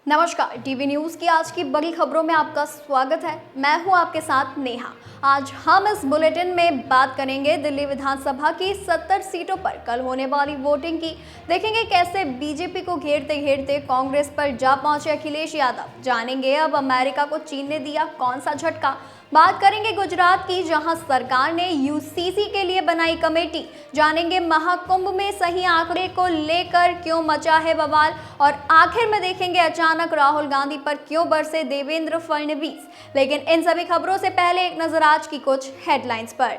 नमस्कार, TV news की आज की बड़ी खबरों में आपका स्वागत है। मैं हूं आपके साथ नेहा। आज हम इस बुलेटिन में बात करेंगे दिल्ली विधानसभा की 70 सीटों पर कल होने वाली वोटिंग की। देखेंगे कैसे बीजेपी को घेरते घेरते कांग्रेस पर जा पहुंचे अखिलेश यादव। जानेंगे अब अमेरिका को चीन ने दिया कौन सा झटका। बात करेंगे गुजरात की, जहां सरकार ने यूसीसी के लिए बनाई कमेटी। जानेंगे महाकुंभ में सही आंकड़े को लेकर क्यों मचा है बवाल। और आखिर में देखेंगे अचानक राहुल गांधी पर क्यों बरसे देवेंद्र फडणवीस। लेकिन इन सभी खबरों से पहले एक नजर आज की कुछ हेडलाइंस पर।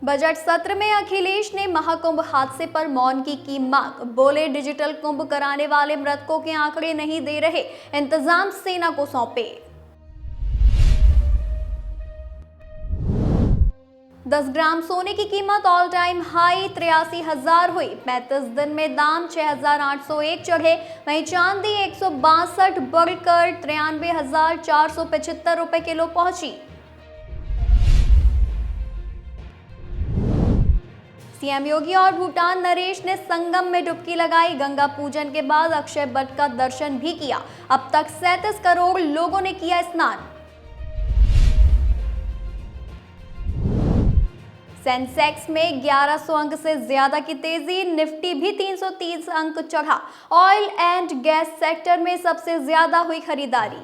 बजट सत्र में अखिलेश ने महाकुंभ हादसे पर मौन की मांग। बोले डिजिटल कुंभ कराने वाले मृतकों के आंकड़े नहीं दे रहे, इंतजाम सेना को सौंपे। 10 ग्राम सोने की कीमत ऑल टाइम हाई 83,000 हुई। 35 दिन में दाम 6,801 चढ़े। वहीं चांदी 162 बढ़कर 93,475 रुपए किलो पहुंची। सीएम योगी और भूटान नरेश ने संगम में डुबकी लगाई। गंगा पूजन के बाद अक्षय वट का दर्शन भी किया। अब तक 37 करोड़ लोगों ने किया स्नान। सेंसेक्स में 1100 अंक से ज्यादा की तेजी। निफ्टी भी 330 अंक चढ़ा। ऑयल एंड गैस सेक्टर में सबसे ज्यादा हुई खरीदारी।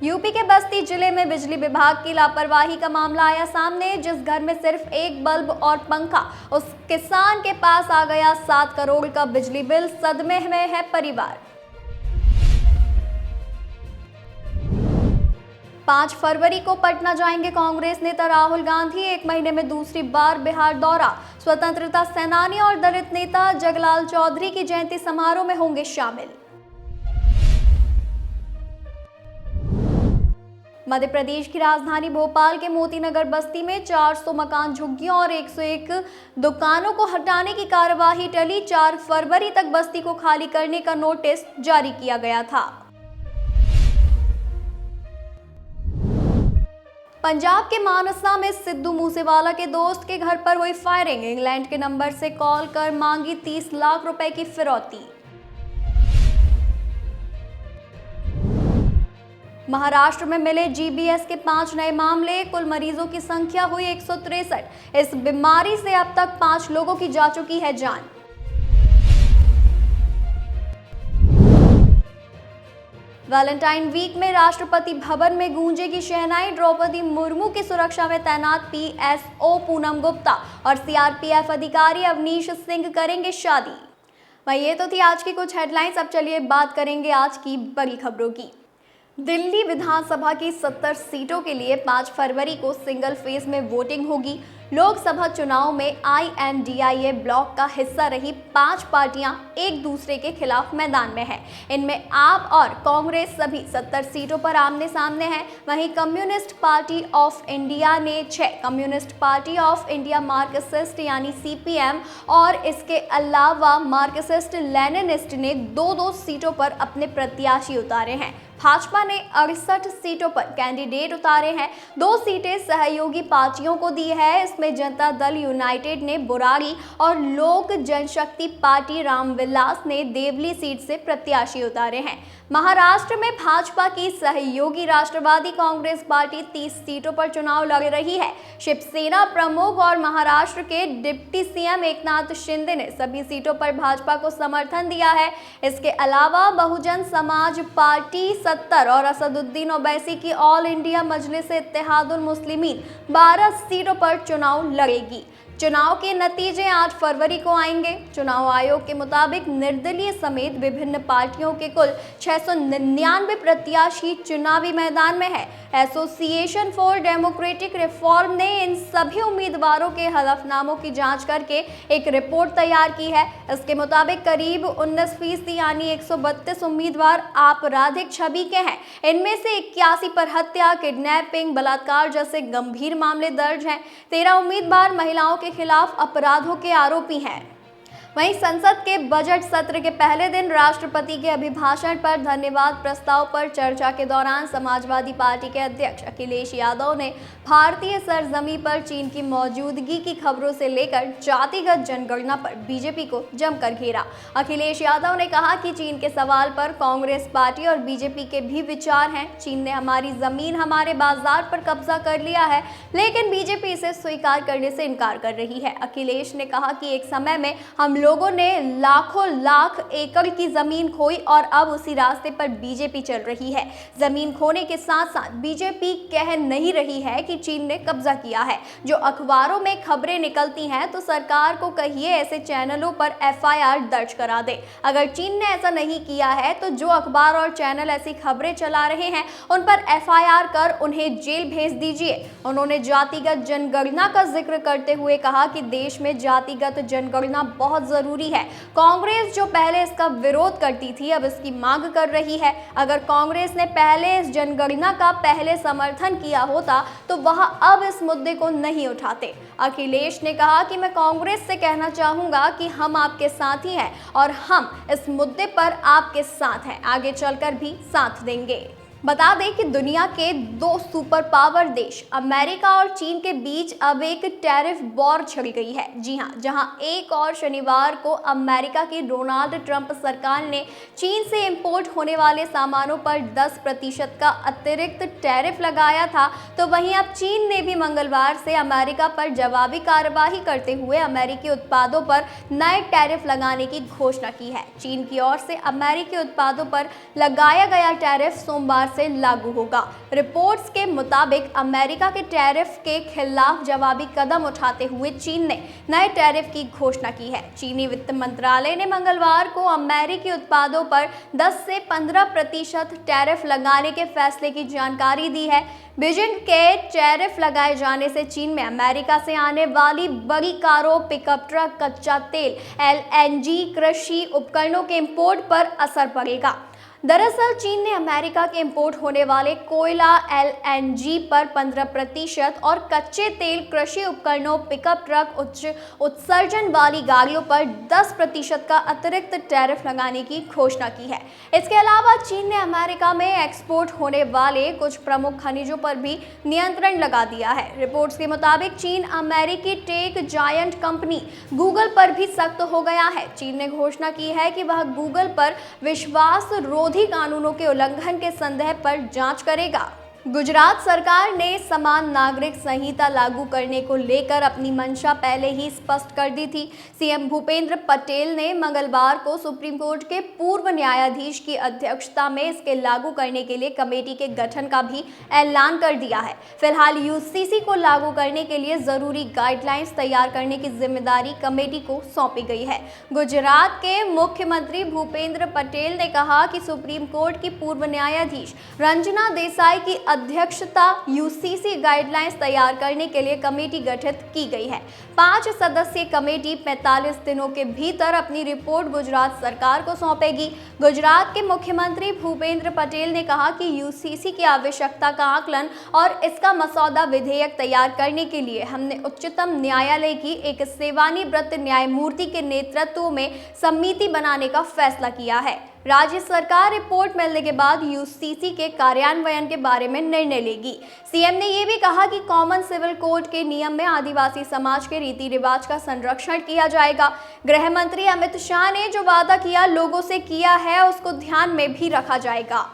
यूपी के बस्ती जिले में बिजली विभाग की लापरवाही का मामला आया सामने। जिस घर में सिर्फ एक बल्ब और पंखा, उस किसान के पास आ गया 7 करोड़ का बिजली बिल। सदमे में है परिवार। 5 फरवरी को पटना जाएंगे कांग्रेस नेता राहुल गांधी। 1 महीने में दूसरी बार बिहार दौरा। स्वतंत्रता सेनानी और दलित नेता जगलाल चौधरी की जयंती समारोह में होंगे शामिल। मध्य प्रदेश की राजधानी भोपाल के मोतीनगर बस्ती में 400 मकान झुग्गियों और 101 दुकानों को हटाने की कार्यवाही टली। 4 फरवरी तक बस्ती को खाली करने का नोटिस जारी किया गया था। पंजाब के मानसा में सिद्धू मूसेवाला के दोस्त के घर पर हुई फायरिंग। इंग्लैंड के नंबर से कॉल कर मांगी 30 लाख रुपए की फिरौती। महाराष्ट्र में मिले जीबीएस के 5 नए मामले। कुल मरीजों की संख्या हुई 163। इस बीमारी से अब तक 5 लोगों की जा चुकी है जान। वैलेंटाइन वीक में राष्ट्रपति भवन में गूंजेगी शहनाई। द्रौपदी मुर्मू की सुरक्षा में तैनात पीएसओ पूनम गुप्ता और सीआरपीएफ अधिकारी अवनीश सिंह करेंगे शादी। वहीं ये तो थी आज की कुछ हेडलाइंस। अब चलिए बात करेंगे आज की बड़ी खबरों की। दिल्ली विधानसभा की 70 सीटों के लिए 5 फरवरी को सिंगल फेज में वोटिंग होगी। लोकसभा चुनाव में आईएनडीआईए ब्लॉक का हिस्सा रही 5 पार्टियां एक दूसरे के खिलाफ मैदान में हैं। इनमें आप और कांग्रेस सभी 70 सीटों पर आमने सामने हैं। वहीं कम्युनिस्ट पार्टी ऑफ इंडिया ने 6, communist party of India Marxist यानी सीपीएम और इसके अलावा मार्क्सिस्ट लेनिनिस्ट ने 2-2 सीटों पर अपने प्रत्याशी उतारे हैं। भाजपा ने 68 सीटों पर कैंडिडेट उतारे हैं। 2 सीटें सहयोगी पार्टियों को दी है। इसमें जनता दल यूनाइटेड ने बुराड़ी और लोक जनशक्ति पार्टी रामविलास ने देवली सीट से प्रत्याशी उतारे हैं। महाराष्ट्र में भाजपा की सहयोगी राष्ट्रवादी कांग्रेस पार्टी 30 सीटों पर चुनाव लड़ रही है। शिवसेना प्रमुख और महाराष्ट्र के डिप्टी सीएम एकनाथ शिंदे ने सभी सीटों पर भाजपा को समर्थन दिया है। इसके अलावा बहुजन समाज पार्टी 70 और असदुद्दीन ओवैसी की ऑल इंडिया मजलिस इत्तेहादुल मुस्लिमीन 12 सीटों पर चुनाव लड़ेगी। चुनाव के नतीजे 8 फरवरी को आएंगे। चुनाव आयोग के मुताबिक निर्दलीय समेत विभिन्न पार्टियों के कुल 699 प्रत्याशी चुनावी मैदान में है। एसोसिएशन फॉर डेमोक्रेटिक रिफॉर्म ने इन सभी उम्मीदवारों के हलफनामों की जांच करके एक रिपोर्ट तैयार की है। इसके मुताबिक करीब 19% यानी 132 उम्मीदवार आपराधिक छवि के हैं। इनमें से 81 पर हत्या, किडनैपिंग, बलात्कार जैसे गंभीर मामले दर्ज हैं। 13 उम्मीदवार महिलाओं के खिलाफ अपराधों के आरोपी हैं। वहीं संसद के बजट सत्र के पहले दिन राष्ट्रपति के अभिभाषण पर धन्यवाद प्रस्ताव पर चर्चा के दौरान समाजवादी पार्टी के अध्यक्ष अखिलेश यादव ने भारतीय सरजमी पर चीन की मौजूदगी की खबरों से लेकर जातिगत जनगणना पर बीजेपी को जमकर घेरा। अखिलेश यादव ने कहा कि चीन के सवाल पर कांग्रेस पार्टी और बीजेपी के भी विचार हैं। चीन ने हमारी जमीन, हमारे बाजार पर कब्जा कर लिया है, लेकिन बीजेपी इसे स्वीकार करने से इनकार कर रही है। अखिलेश ने कहा कि एक समय में हम लोगों ने लाखों लाख एकड़ की जमीन खोई और अब उसी रास्ते पर बीजेपी चल रही है। जमीन खोने के साथ साथ बीजेपी कह नहीं रही है कि चीन ने कब्जा किया है। जो अखबारों में खबरें निकलती हैं तो सरकार को कहिए ऐसे चैनलों पर एफआईआर दर्ज करा दे। अगर चीन ने ऐसा नहीं किया है तो जो अखबार और चैनल ऐसी खबरें चला रहे हैं उन पर एफआईआर कर उन्हें जेल भेज दीजिए। उन्होंने जातिगत जनगणना का जिक्र करते हुए कहा कि देश में जातिगत जनगणना बहुत जरूरी है। कांग्रेस जो पहले इसका विरोध करती थी अब इसकी मांग कर रही है। अगर कांग्रेस ने पहले इस जनगणना का पहले समर्थन किया होता तो वह अब इस मुद्दे को नहीं उठाते। अखिलेश ने कहा कि मैं कांग्रेस से कहना चाहूंगा कि हम आपके साथ ही हैं और हम इस मुद्दे पर आपके साथ हैं, आगे चलकर भी साथ देंगे। बता दें कि दुनिया के दो सुपर पावर देश अमेरिका और चीन के बीच अब एक टैरिफ वॉर छिड़ गई है। जी हां, जहां एक और शनिवार को अमेरिका की डोनाल्ड ट्रंप सरकार ने चीन से इंपोर्ट होने वाले सामानों पर 10% का अतिरिक्त टैरिफ लगाया था, तो वहीं अब चीन ने भी मंगलवार से अमेरिका पर जवाबी कार्रवाई करते हुए अमेरिकी उत्पादों पर नए टैरिफ लगाने की घोषणा की है। चीन की ओर से अमेरिकी उत्पादों पर लगाया गया टैरिफ सोमवार से लागू होगा। रिपोर्ट्स के मुताबिक अमेरिका के टैरिफ के खिलाफ जवाबी कदम उठाते हुए चीन ने नए टैरिफ की घोषणा की है। चीनी वित्त मंत्रालय ने मंगलवार को अमेरिकी उत्पादों पर 10 से 15% टैरिफ लगाने के फैसले की जानकारी दी है। बीजिंग के टैरिफ लगाए जाने से चीन में अमेरिका से आने वाली बड़ी कारों, पिकअप ट्रक, कच्चा तेल, एलएनजी, कृषि उपकरणों के इंपोर्ट पर असर पड़ेगा। दरअसल चीन ने अमेरिका के इंपोर्ट होने वाले कोयला, एलएनजी पर 15% और कच्चे तेल, कृषि उपकरणों, पिकअप ट्रक, उच्च उत्सर्जन वाली गाड़ियों पर 10% का अतिरिक्त टैरिफ लगाने की घोषणा की है। इसके अलावा चीन ने अमेरिका में एक्सपोर्ट होने वाले कुछ प्रमुख खनिजों पर भी नियंत्रण लगा दिया है। रिपोर्ट्स के मुताबिक चीन अमेरिकी टेक जायंट कंपनी गूगल पर भी सख्त हो गया है। चीन ने घोषणा की है कि वह गूगल पर विश्वास कानूनों के उल्लंघन के संदेह पर जांच करेगा। गुजरात सरकार ने समान नागरिक संहिता लागू करने को लेकर अपनी मंशा पहले ही स्पष्ट कर दी थी। सीएम भूपेंद्र पटेल ने मंगलवार को सुप्रीम कोर्ट के पूर्व न्यायाधीश की अध्यक्षता में इसके लागू करने के लिए कमेटी के गठन का भी ऐलान कर दिया है। फिलहाल यूसीसी को लागू करने के लिए जरूरी गाइडलाइंस तैयार करने की जिम्मेदारी कमेटी को सौंपी गई है। गुजरात के मुख्यमंत्री भूपेंद्र पटेल ने कहा कि सुप्रीम कोर्ट की पूर्व न्यायाधीश रंजना देसाई की अध्यक्षता यूसीसी गाइडलाइंस तैयार करने के लिए कमेटी गठित की गई है। 5 सदस्यीय कमेटी 45 दिनों के भीतर अपनी रिपोर्ट गुजरात सरकार को सौंपेगी। गुजरात के मुख्यमंत्री भूपेंद्र पटेल ने कहा कि यूसीसी की आवश्यकता का आकलन और इसका मसौदा विधेयक तैयार करने के लिए हमने उच्चतम न्यायालय की एक सेवानिवृत्त न्यायमूर्ति के नेतृत्व में समिति बनाने का फैसला किया है। राज्य सरकार रिपोर्ट मिलने के बाद यूसीसी के कार्यान्वयन के बारे में निर्णय लेगी। सीएम ने यह भी कहा कि कॉमन सिविल कोड के नियम में आदिवासी समाज के रीति रिवाज का संरक्षण किया जाएगा। गृह मंत्री अमित शाह ने जो वादा किया लोगों से किया है उसको ध्यान में भी रखा जाएगा।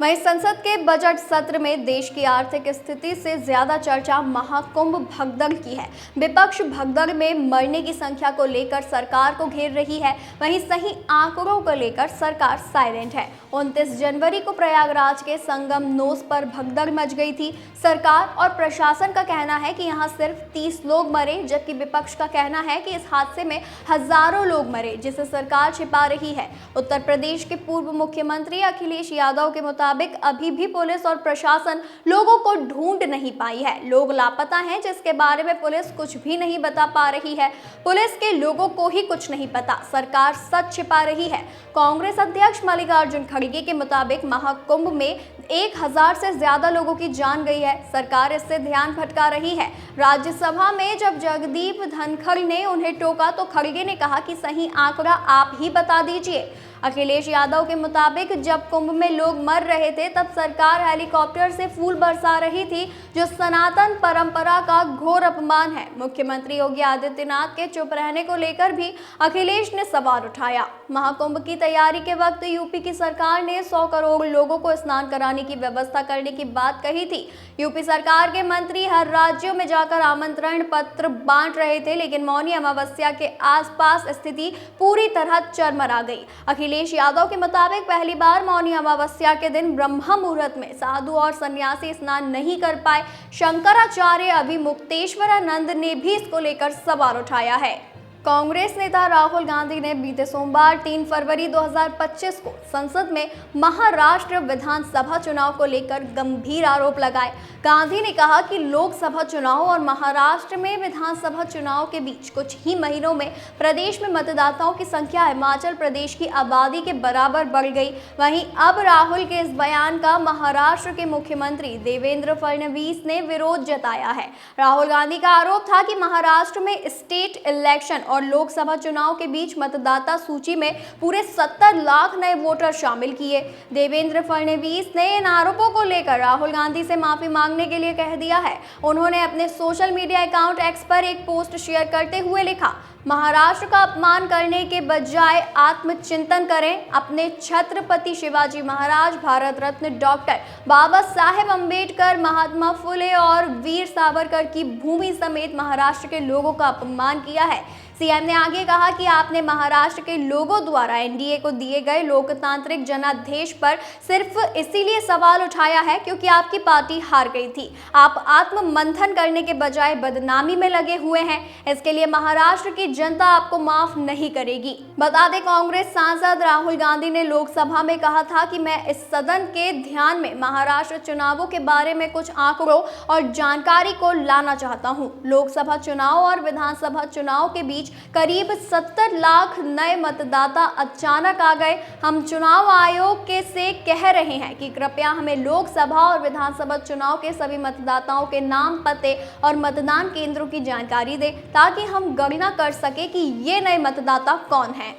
वहीं संसद के बजट सत्र में देश की आर्थिक स्थिति से ज्यादा चर्चा महाकुंभ भगदड़ की है। विपक्ष भगदड़ में मरने की संख्या को लेकर सरकार को घेर रही है, वहीं सही आंकड़ों को लेकर सरकार साइलेंट है। 29 जनवरी को प्रयागराज के संगम नोस पर भगदड़ मच गई थी। सरकार और प्रशासन का कहना है कि यहां सिर्फ 30 लोग मरे, जबकि विपक्ष का कहना है कि इस हादसे में हजारों लोग मरे, जिसे सरकार छिपा रही है। उत्तर प्रदेश के पूर्व मुख्यमंत्री अखिलेश यादव के मुताबिक अभी भी पुलिस और प्रशासन लोगों को ढूंढ नहीं पाई है। लोग लापता हैं जिसके बारे में पुलिस कुछ भी नहीं बता पा रही है। पुलिस के लोगों को ही कुछ नहीं पता, सरकार सच छिपा रही है। कांग्रेस अध्यक्ष मल्लिकार्जुन खड़गे के मुताबिक महाकुंभ में 1000 से ज्यादा लोगों की जान गई है। सरकार इससे ध्यान भटका रही है। राज्यसभा में जब जगदीप धनखड़ ने उन्हें टोका तो खड़गे ने कहा कि सही आंकड़ा आप ही बता दीजिए। अखिलेश यादव के मुताबिक जब कुंभ में लोग मर रहे थे तब सरकार हेलीकॉप्टर से फूल बरसा रही थी, जो सनातन परंपरा का घोर अपमान है। मुख्यमंत्री योगी आदित्यनाथ के चुप रहने को लेकर भी अखिलेश ने सवाल उठाया। महाकुंभ की तैयारी के वक्त यूपी की सरकार ने 100 करोड़ लोगों को स्नान कराने की व्यवस्था करने की बात कही थी। यूपी सरकार के मंत्री हर राज्यों में जाकर आमंत्रण पत्र बांट रहे थे, लेकिन मौनी अमावस्या के आसपास स्थिति पूरी तरह चरमरा गई। अखिलेश यादव के मुताबिक पहली बार मौनी अमावस्या के दिन ब्रह्म मुहूर्त में साधु और सन्यासी स्नान नहीं कर पाए। शंकराचार्य अभिमुक्तेश्वरानंद ने भी इसको लेकर सवाल उठाया है। कांग्रेस नेता राहुल गांधी ने बीते सोमवार 3 फरवरी 2025 को संसद में महाराष्ट्र विधानसभा चुनाव को लेकर गंभीर आरोप लगाए। गांधी ने कहा कि लोकसभा चुनाव और महाराष्ट्र में विधानसभा चुनाव के बीच कुछ ही महीनों में प्रदेश में मतदाताओं की संख्या हिमाचल प्रदेश की आबादी के बराबर बढ़ गई। वहीं अब राहुल के इस बयान का महाराष्ट्र के मुख्यमंत्री देवेंद्र फडणवीस ने विरोध जताया है। राहुल गांधी का आरोप था कि महाराष्ट्र में स्टेट इलेक्शन और लोकसभा चुनाव के बीच मतदाता सूची में पूरे 70 लाख नए वोटर शामिल किए। देवेंद्र फडणवीस ने इन आरोपों को लेकर राहुल गांधी से माफी मांगने के लिए कह दिया है। उन्होंने अपने सोशल मीडिया अकाउंट एक्स पर एक पोस्ट शेयर करते हुए लिखा, महाराष्ट्र का अपमान करने के बजाय आत्मचिंतन करें। अपने छत्रपति शिवाजी महाराज, भारत रत्न डॉक्टर बाबा साहेब अम्बेडकर, महात्मा फुले और वीर सावरकर की भूमि समेत महाराष्ट्र के लोगों का अपमान किया है। सीएम ने आगे कहा कि आपने महाराष्ट्र के लोगों द्वारा एनडीए को दिए गए लोकतांत्रिक जनादेश पर सिर्फ इसीलिए सवाल उठाया है क्योंकि आपकी पार्टी हार गई थी। आप आत्म मंथन करने के बजाय बदनामी में लगे हुए हैं। इसके लिए महाराष्ट्र की जनता आपको माफ नहीं करेगी। बता दें, कांग्रेस सांसद राहुल गांधी ने लोकसभा में कहा था कि मैं इस सदन के ध्यान में महाराष्ट्र चुनावों के बारे में कुछ आंकड़ों और जानकारी को लाना चाहता हूं। लोकसभा चुनाव और विधानसभा चुनाव के बीच करीब 70 लाख नए मतदाता अचानक आ गए। हम चुनाव आयोग के से कह रहे हैं कि कृपया हमें लोकसभा और विधानसभा चुनाव के सभी मतदाताओं के नाम, पते और मतदान केंद्रों की जानकारी दें ताकि हम गणना कर सके कि ये नए मतदाता कौन हैं।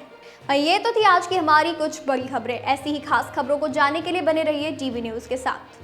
ये तो थी आज की हमारी कुछ बड़ी खबरें। ऐसी ही खास खबरों को जानने के लिए बने रहिए टीवी न्यूज़ के साथ।